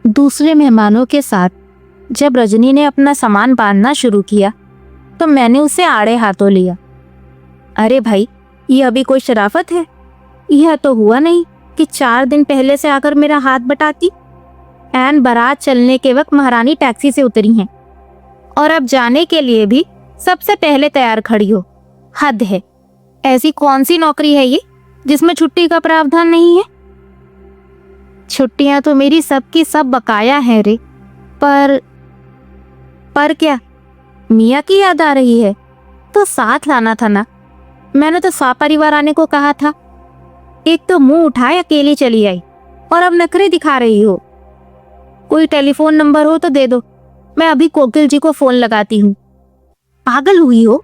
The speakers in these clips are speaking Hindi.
दूसरे मेहमानों के साथ जब रजनी ने अपना सामान बांधना शुरू किया तो मैंने उसे आड़े हाथों लिया। अरे भाई, ये अभी कोई शराफत है? यह तो हुआ नहीं कि 4 दिन पहले से आकर मेरा हाथ बटाती। ऐन बारात चलने के वक्त महारानी टैक्सी से उतरी हैं और अब जाने के लिए भी सबसे पहले तैयार खड़ी हो। हद है। ऐसी कौन सी नौकरी है ये जिसमें छुट्टी का प्रावधान नहीं है? छुट्टियां तो मेरी सबकी सब बकाया है रे। पर क्या, मियाँ की याद आ रही है? तो साथ लाना था ना। मैंने तो सपरिवार आने को कहा था। एक तो मुंह उठाए अकेली चली आई और अब नखरे दिखा रही हो। कोई टेलीफोन नंबर हो तो दे दो, मैं अभी कोकिल जी को फोन लगाती हूँ। पागल हुई हो?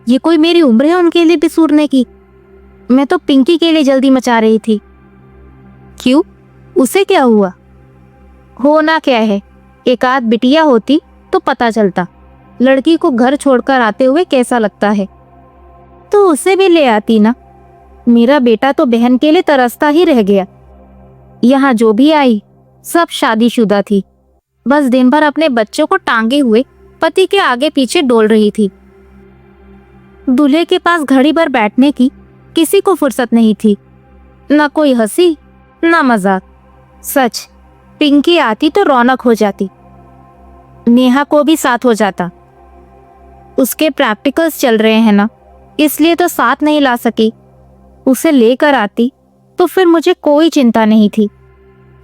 ये कोई मेरी उम्र है उनके लिए बिसूरने की? मैं तो पिंकी के लिए जल्दी मचा रही थी। क्यों, उसे क्या हुआ? होना क्या है, एक आध बिटिया होती तो पता चलता लड़की को घर छोड़कर आते हुए कैसा लगता है। तो उसे भी ले आती ना। मेरा बेटा तो बहन के लिए तरसता ही रह गया। यहाँ जो भी आई सब शादीशुदा थी, बस दिन भर अपने बच्चों को टांगे हुए पति के आगे पीछे डोल रही थी। दूल्हे के पास घड़ी भर बैठने की किसी को फुर्सत नहीं थी। ना कोई हंसी ना मजाक। सच, पिंकी आती तो रौनक हो जाती, नेहा को भी साथ हो जाता। उसके प्रैक्टिकल्स चल रहे हैं ना, इसलिए तो साथ नहीं ला सकी। उसे लेकर आती तो फिर मुझे कोई चिंता नहीं थी।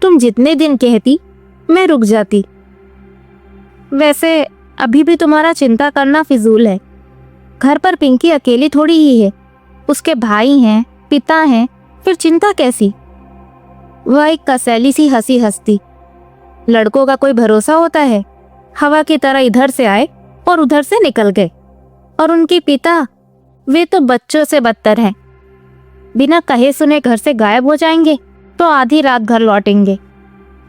तुम जितने दिन कहती मैं रुक जाती। वैसे अभी भी तुम्हारा चिंता करना फिजूल है। घर पर पिंकी अकेली थोड़ी ही है, उसके भाई हैं, पिता हैं, फिर चिंता कैसी? वह एक कसैली सी हंसी हंसती। लड़कों का कोई भरोसा होता है? हवा की तरह इधर से आए और उधर से निकल गए। और उनके पिता, वे तो बच्चों से बदतर हैं। बिना कहे सुने घर से गायब हो जाएंगे तो आधी रात घर लौटेंगे,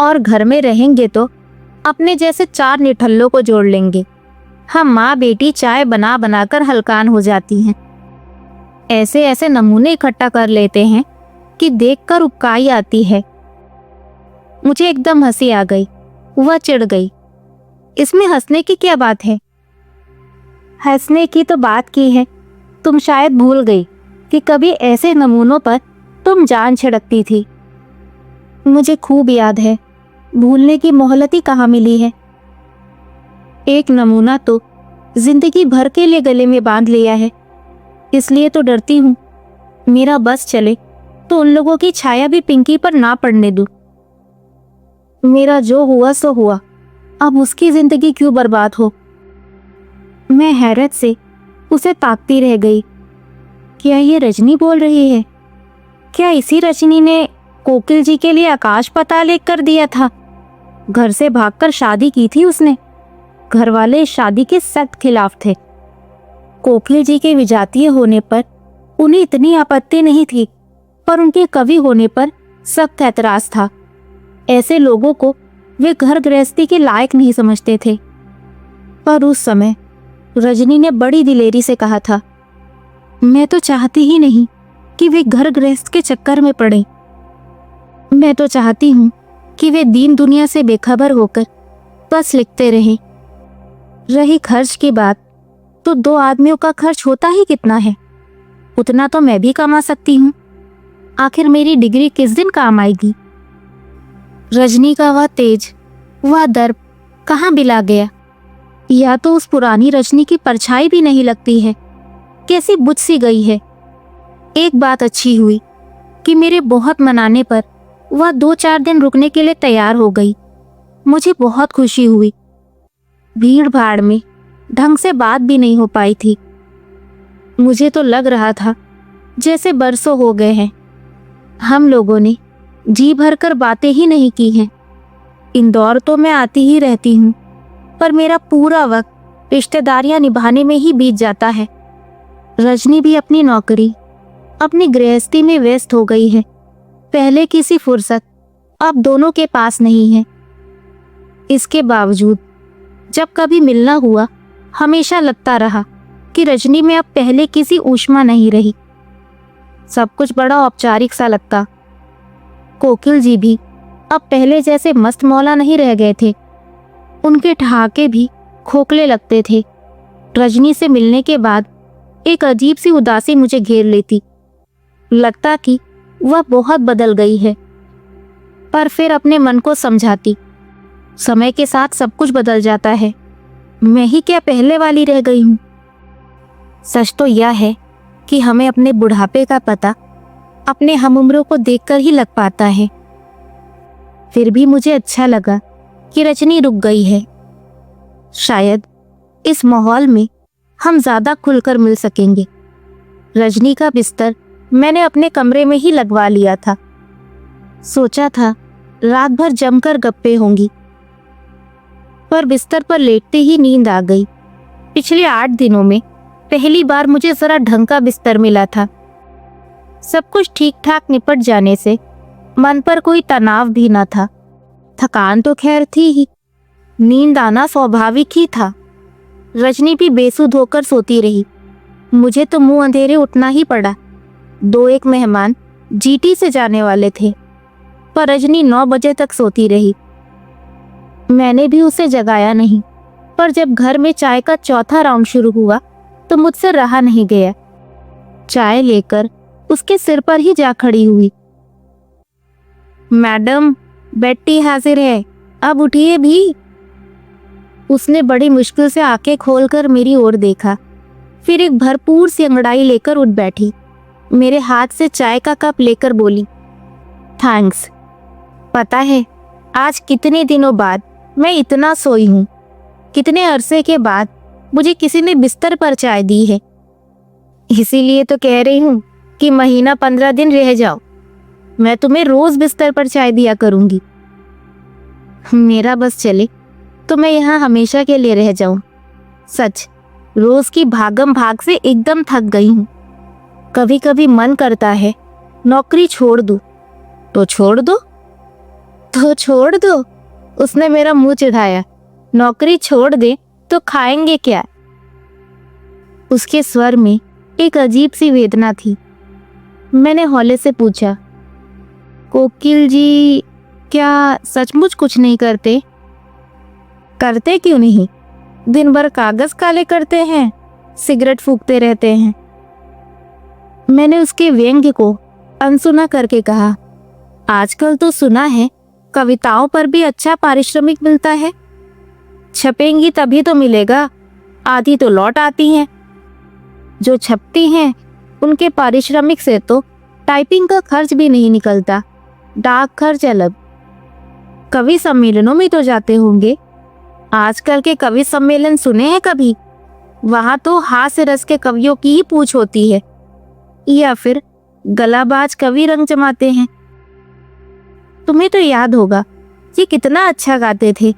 और घर में रहेंगे तो अपने जैसे 4 निठल्लों को जोड़ लेंगे। हम माँ बेटी चाय बना बनाकर हलकान हो जाती हैं। ऐसे ऐसे नमूने इकट्ठा कर लेते हैं कि देखकर उबकाई आती है। मुझे एकदम हंसी आ गई। वह चिढ़ गई। इसमें हंसने की क्या बात है? हंसने की तो बात की है। तुम शायद भूल गई कि कभी ऐसे नमूनों पर तुम जान छिड़कती थी। मुझे खूब याद है, भूलने की मोहलत ही कहाँ मिली है। एक नमूना तो जिंदगी भर के लिए गले में बांध लिया है। इसलिए तो डरती हूँ मेरा बस चले तो उन लोगों की छाया भी पिंकी पर ना पड़ने दूं। मेरा जो हुआ सो हुआ, अब उसकी जिंदगी क्यों बर्बाद हो? मैं हैरत से उसे ताकती रह गई। क्या ये रजनी बोल रही है? क्या इसी रजनी ने कोकिल जी के लिए आकाश पाताल एक कर दिया था? घर से भागकर शादी की थी उसने। घर वाले इस शादी के सख्त खिलाफ थे। कोकिल जी के विजातीय होने पर उन्हें इतनी आपत्ति नहीं थी, पर उनके कवि होने पर सख्त ऐतराज था। ऐसे लोगों को वे घर गृहस्थी के लायक नहीं समझते थे। पर उस समय रजनी ने बड़ी दिलेरी से कहा था, मैं तो चाहती ही नहीं कि वे घर गृहस्थ के चक्कर में पड़े। मैं तो चाहती हूँ कि वे दीन दुनिया से बेखबर होकर बस लिखते रहें। रही खर्च की बात, तो 2 आदमियों का खर्च होता ही कितना है? उतना तो मैं भी कमा सकती हूँ। आखिर मेरी डिग्री किस दिन काम आएगी? रजनी का वह तेज, वह दर्प कहाँ बिला गया? या तो उस पुरानी रजनी की परछाई भी नहीं लगती है, कैसी बुझ सी गई है। एक बात अच्छी हुई कि मेरे बहुत मनाने पर वह 2-4 दिन रुकने के लिए तैयार हो गई। मुझे बहुत खुशी हुई। भीड़ भाड़ में ढंग से बात भी नहीं हो पाई थी। मुझे तो लग रहा था जैसे बरसों हो गए हैं हम लोगों ने जी भरकर बातें ही नहीं की हैं। इंदौर तो मैं आती ही रहती हूँ, पर मेरा पूरा वक्त रिश्तेदारियां निभाने में ही बीत जाता है। रजनी भी अपनी नौकरी, अपनी गृहस्थी में व्यस्त हो गई है। पहले की सी फुर्सत अब दोनों के पास नहीं है। इसके बावजूद जब कभी मिलना हुआ, हमेशा लगता रहा कि रजनी में अब पहले किसी ऊष्मा नहीं रही। सब कुछ बड़ा औपचारिक सा लगता। कोकिल जी भी अब पहले जैसे मस्त मौला नहीं रह गए थे। उनके ठहाके भी खोखले लगते थे। रजनी से मिलने के बाद एक अजीब सी उदासी मुझे घेर लेती। लगता कि वह बहुत बदल गई है, पर फिर अपने मन को समझाती, समय के साथ सब कुछ बदल जाता है, मैं ही क्या पहले वाली रह गई हूँ। सच तो यह है कि हमें अपने बुढ़ापे का पता अपने हमउम्रों को देखकर ही लग पाता है। फिर भी मुझे अच्छा लगा कि रजनी रुक गई है। शायद इस माहौल में हम ज्यादा खुलकर मिल सकेंगे। रजनी का बिस्तर मैंने अपने कमरे में ही लगवा लिया था। सोचा था रात भर जमकर गप्पे होंगी, पर बिस्तर पर लेटते ही नींद आ गई। पिछले 8 दिनों में पहली बार मुझे जरा ढंग का बिस्तर मिला था। सब कुछ ठीक ठाक निपट जाने से मन पर कोई तनाव भी न था। थकान तो खैर थी ही, नींद आना स्वाभाविक ही था। रजनी भी बेसुध होकर सोती रही। मुझे तो मुंह अंधेरे उठना ही पड़ा। 2-1 मेहमान जीटी से जाने वाले थे, पर रजनी 9 बजे तक सोती रही। मैंने भी उसे जगाया नहीं, पर जब घर में चाय का चौथा राउंड शुरू हुआ तो मुझसे रहा नहीं गया। चाय लेकर उसके सिर पर ही जा खड़ी हुई। मैडम, बेड टी हाजिर है, अब उठिए भी। उसने बड़ी मुश्किल से आंखें खोलकर मेरी ओर देखा, फिर एक भरपूर सी अंगड़ाई लेकर उठ बैठी। मेरे हाथ से चाय का कप लेकर बोली, थैंक्स। पता है आज कितने दिनों बाद मैं इतना सोई हूँ। कितने अरसे के बाद मुझे किसी ने बिस्तर पर चाय दी है। इसीलिए तो कह रही हूँ कि महीना 15 दिन रह जाओ, मैं तुम्हें रोज बिस्तर पर चाय दिया करूंगी। मेरा बस चले तो मैं यहाँ हमेशा के लिए रह जाऊं। सच, रोज की भागम भाग से एकदम थक गई हूँ। कभी कभी मन करता है नौकरी छोड़ दूं। तो छोड़ दो, तो छोड़ दो। उसने मेरा मुंह चिढ़ाया। नौकरी छोड़ दे तो खाएंगे क्या? उसके स्वर में एक अजीब सी वेदना थी। मैंने हौले से पूछा, कोकिल जी क्या सचमुच कुछ नहीं करते? करते क्यों नहीं? दिन भर कागज काले करते हैं, सिगरेट फूकते रहते हैं। मैंने उसके व्यंग्य को अनसुना करके कहा, आजकल तो सुना है कविताओं पर भी अच्छा पारिश्रमिक मिलता है। छपेंगी तभी तो मिलेगा, आधी तो लौट आती हैं। जो छपती हैं उनके पारिश्रमिक से तो टाइपिंग का खर्च भी नहीं निकलता, डाक खर्च अलग। कवि सम्मेलनों में तो जाते होंगे। आजकल के कवि सम्मेलन सुने हैं कभी? वहां तो हास्य रस के कवियों की ही पूछ होती है, या फिर गलाबाज कवि रंग जमाते हैं। तुम्हें तो याद होगा ये कितना अच्छा गाते थे,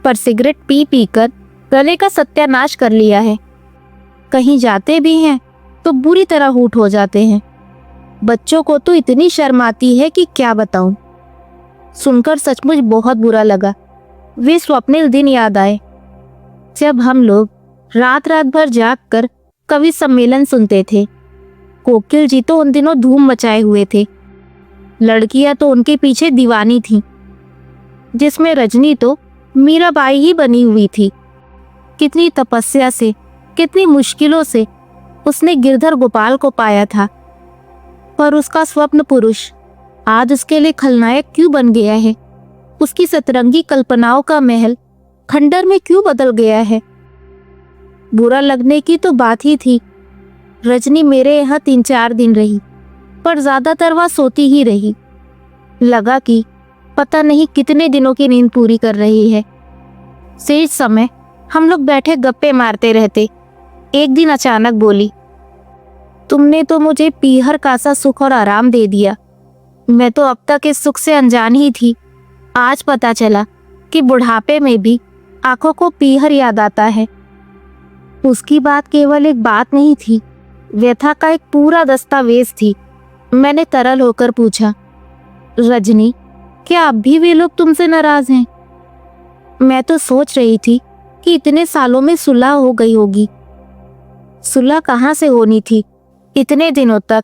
पर सिगरेट पी पी कर गले का सत्यानाश कर लिया है। कहीं जाते भी हैं तो बुरी तरह हूट हो जाते हैं। बच्चों को तो इतनी शर्म आती है कि क्या बताऊं। सुनकर सचमुच बहुत बुरा लगा। वे स्वप्निल दिन याद आए जब हम लोग रात रात भर जाग कर कवि सम्मेलन सुनते थे। कोकिल जी तो उन दिनों धूम मचाए हुए थे। लड़कियां तो उनके पीछे दीवानी थीं, जिसमें रजनी तो मीराबाई ही बनी हुई थी। कितनी तपस्या से, कितनी मुश्किलों से उसने गिरधर गोपाल को पाया था, पर उसका स्वप्न पुरुष आज उसके लिए खलनायक क्यों बन गया है? उसकी सतरंगी कल्पनाओं का महल खंडर में क्यों बदल गया है? बुरा लगने की तो बात ही थी। रजनी मेरे यहाँ 3-4 दिन रही, पर ज्यादातर वह सोती ही रही। लगा कि पता नहीं कितने दिनों की नींद पूरी कर रही है। शेष समय हम लोग बैठे गप्पे मारते रहते। एक दिन अचानक बोली, तुमने तो मुझे पीहर का सा सुख और आराम दे दिया। मैं तो अब तक इस सुख से अनजान ही थी। आज पता चला कि बुढ़ापे में भी आंखों को पीहर याद आता है। उसकी बात केवल एक बात नहीं थी, व्यथा का एक पूरा दस्तावेज थी। मैंने तरल होकर पूछा, रजनी, क्या अब भी वे लोग तुमसे नाराज हैं? मैं तो सोच रही थी कि इतने सालों में सुलह हो गई होगी। सुलह कहाँ से होनी थी इतने दिनों तक,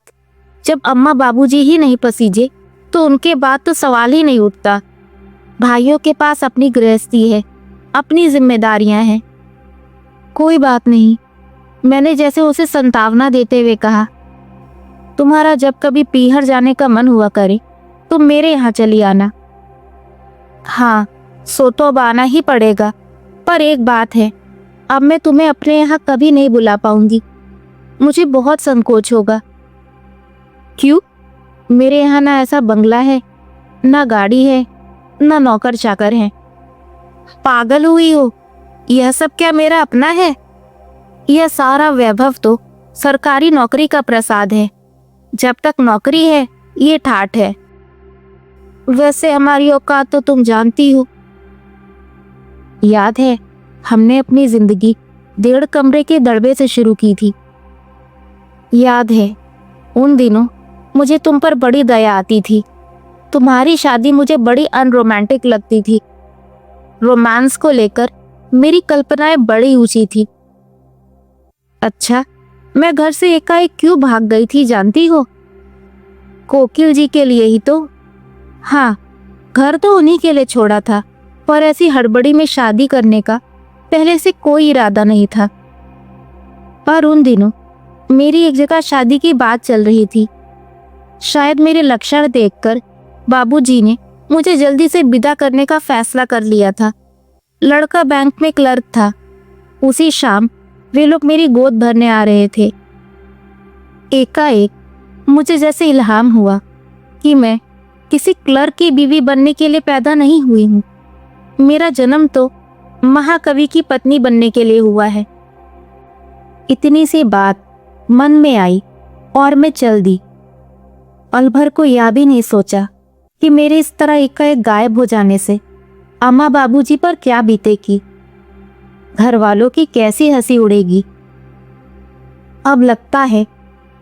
जब अम्मा बाबूजी ही नहीं पसीजे तो उनके बाद तो सवाल ही नहीं उठता। भाइयों के पास अपनी गृहस्थी है, अपनी जिम्मेदारियां हैं। कोई बात नहीं, मैंने जैसे उसे संतावना देते हुए कहा, तुम्हारा जब कभी पीहर जाने का मन हुआ करे तो मेरे यहाँ चली आना। हाँ, सो तो अब आना ही पड़ेगा, पर एक बात है, अब मैं तुम्हें अपने यहाँ कभी नहीं बुला पाऊंगी। मुझे बहुत संकोच होगा। क्यों? मेरे यहाँ ना ऐसा बंगला है, ना गाड़ी है, ना नौकर चाकर है। पागल हुई हो? यह सब क्या मेरा अपना है? यह सारा वैभव तो सरकारी नौकरी का प्रसाद है। जब तक नौकरी है ये ठाठ है। वैसे हमारी औकात तो तुम जानती हो। याद है, हमने अपनी जिंदगी 1.5 कमरे के दड़बे से शुरू की थी। याद है, उन दिनों मुझे तुम पर बड़ी दया आती थी। तुम्हारी शादी मुझे बड़ी अनरोमांटिक लगती थी। रोमांस को लेकर मेरी कल्पनाएं बड़ी ऊंची थी। अच्छा, मैं घर से एकाएक क्यों भाग गई थी जानती हो? कोकिल जी के लिए ही तो। हाँ, घर तो उन्हीं के लिए छोड़ा था, पर ऐसी हड़बड़ी में शादी करने का पहले से कोई इरादा नहीं था। पर उन दिनों मेरी एक जगह शादी की बात चल रही थी। शायद मेरे लक्षण देखकर बाबूजी ने मुझे जल्दी से विदा करने का फैसला कर लिया था। लड़का बैंक में क्लर्क था। उसी शाम वे लोग मेरी गोद भरने आ रहे थे। एकाएक मुझे जैसे इल्हाम हुआ कि मैं किसी क्लर्क की बीवी बनने के लिए पैदा नहीं हुई हूँ। मेरा जन्म तो महाकवि की पत्नी बनने के लिए हुआ है। इतनी सी बात मन में आई और मैं चल दी। पल भर को यह भी नहीं सोचा कि मेरे इस तरह एकाएक गायब हो जाने से अम्मा बाबूजी पर क्या बीतेगी, घर वालों की कैसी हंसी उड़ेगी। अब लगता है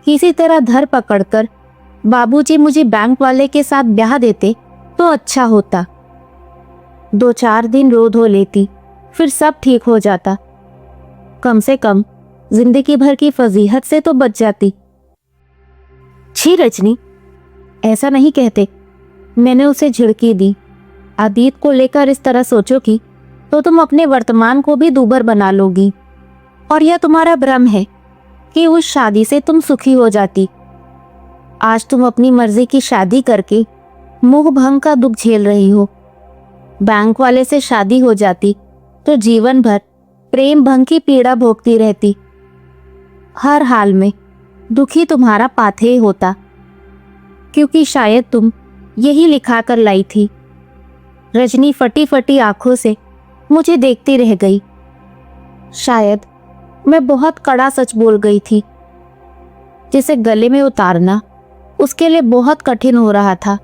किसी तरह धर पकड़कर बाबूजी मुझे बैंक वाले के साथ ब्याह देते तो अच्छा होता। 2-4 दिन रो धो लेती, फिर सब ठीक हो जाता। कम से कम जिंदगी भर की फजीहत से तो बच जाती। छी रजनी, ऐसा नहीं कहते। मैंने उसे झिड़की दी। अतीत को लेकर इस तरह सोचोगी तो तुम अपने वर्तमान को भी दूभर बना लोगी। और यह तुम्हारा भ्रम है कि उस शादी से तुम सुखी हो जाती। आज तुम अपनी मर्जी की शादी करके मोह भंग का दुख झेल रही हो। बैंक वाले से शादी हो जाती तो जीवन भर प्रेम भंग की पीड़ा भोगती रहती। हर हाल में दुखी तुम्हारा पाथेय होता, क्योंकि शायद तुम यही लिखा कर लाई थी। रजनी फटी फटी आंखों से मुझे देखती रह गई। शायद मैं बहुत कड़ा सच बोल गई थी, जिसे गले में उतारना उसके लिए बहुत कठिन हो रहा था।